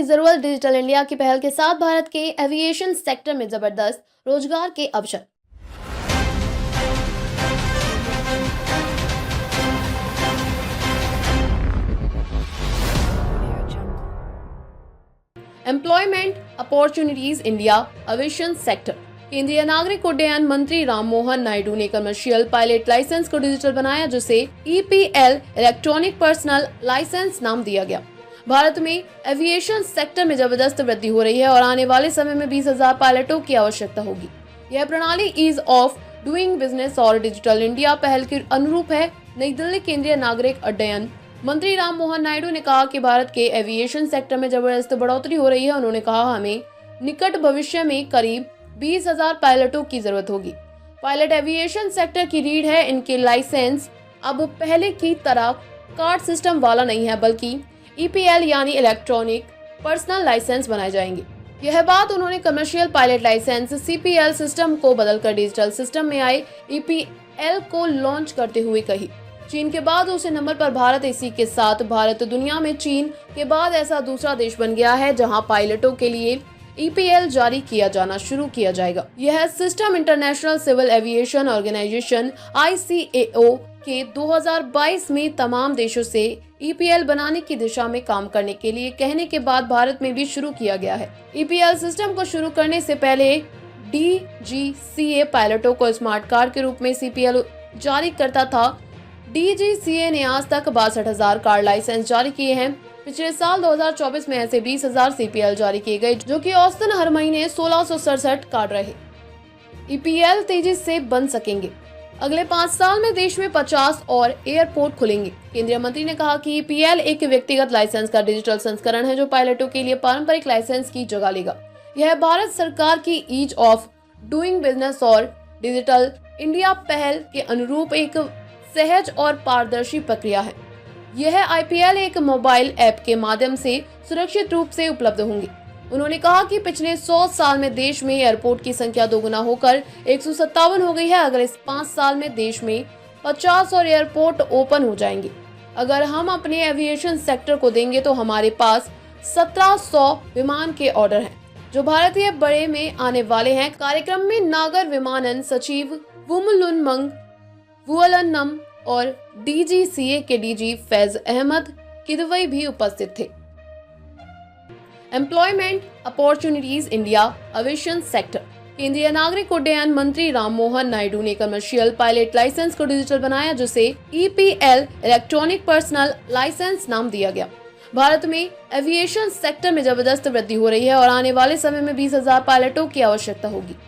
जरूरत। Digital India की पहल के साथ भारत के एविएशन सेक्टर में जबरदस्त रोजगार के अवसर। Employment opportunities India aviation sector. केंद्रीय नागरिक उड्डयन मंत्री राममोहन नायडू ने कमर्शियल पायलट लाइसेंस को डिजिटल बनाया, जिसे EPL इलेक्ट्रॉनिक पर्सनल लाइसेंस नाम दिया गया। भारत में एविएशन सेक्टर में जबरदस्त वृद्धि हो रही है और आने वाले समय में 20,000 पायलटों की आवश्यकता होगी। यह प्रणाली ईज ऑफ डूइंग बिजनेस और डिजिटल इंडिया पहल के अनुरूप है। नई दिल्ली केंद्रीय नागरिक उड्डयन मंत्री राममोहन नायडू ने कहा कि भारत के एविएशन सेक्टर में जबरदस्त बढ़ोतरी हो रही है। उन्होंने कहा, हमें निकट भविष्य में करीब 20,000 पायलटों की जरूरत होगी। पायलट एविएशन सेक्टर की रीढ़ है। इनके लाइसेंस अब पहले की तरह कार्ड सिस्टम वाला नहीं है, बल्कि EPL यानी इलेक्ट्रॉनिक पर्सनल लाइसेंस बनाए जाएंगे। यह बात उन्होंने commercial pilot licence CPL system को बदलकर डिजिटल सिस्टम में आए EPL को लॉन्च करते हुए कही। चीन के बाद दूसरे नंबर पर भारत। इसी के साथ भारत दुनिया में चीन के बाद ऐसा दूसरा देश बन गया है जहां पायलटों के लिए EPL जारी किया जाना शुरू किया जाएगा। यह system international civil aviation organisation ICAO के 2022 में तमाम देशों से EPL बनाने की दिशा में काम करने के लिए कहने के बाद भारत में भी शुरू किया गया है। EPL सिस्टम को शुरू करने से पहले DGCA पायलटों को स्मार्ट कार्ड के रूप में CPL जारी करता था। DGCA ने आज तक 62,000 कार्ड लाइसेंस जारी किए हैं। पिछले साल 2024 में ऐसे 20,000 CPL जारी किए गए, जो कि औसतन हर महीने 1667 कार्ड रहे। EPL तेजी से बन सकेंगे। अगले 5 साल में देश में 50 और एयरपोर्ट खुलेंगे। केंद्रीय मंत्री ने कहा कि EPL एक व्यक्तिगत लाइसेंस का डिजिटल संस्करण है, जो पायलटों के लिए पारंपरिक लाइसेंस की जगह लेगा। यह भारत सरकार की ईज ऑफ डूइंग बिजनेस और डिजिटल इंडिया पहल के अनुरूप एक सहज और पारदर्शी प्रक्रिया है। यह IPL एक मोबाइल ऐप के माध्यम से सुरक्षित रूप से उपलब्ध होंगे। उन्होंने कहा कि पिछले 100 साल में देश में एयरपोर्ट की संख्या दोगुना होकर 157 हो गई है। अगर इस 5 साल में देश में 50 और एयरपोर्ट ओपन हो जाएंगे। अगर हम अपने एविएशन सेक्टर को देंगे तो हमारे पास 1700 विमान के ऑर्डर हैं, जो भारतीय बड़े में आने वाले हैं। कार्यक्रम में नागर विमानन सचिव वुमलुनमंग वुअलन्नम और DGCA के DG फैज अहमद किदवई भी उपस्थित थे। Employment opportunities India aviation sector. केंद्रीय नागरिक उड्डयन मंत्री राममोहन नायडू ने कमर्शियल पायलट लाइसेंस को डिजिटल बनाया, जिसे EPL इलेक्ट्रॉनिक पर्सनल लाइसेंस नाम दिया गया। भारत में एविएशन सेक्टर में जबरदस्त वृद्धि हो रही है और आने वाले समय में 20,000 पायलटों की आवश्यकता होगी।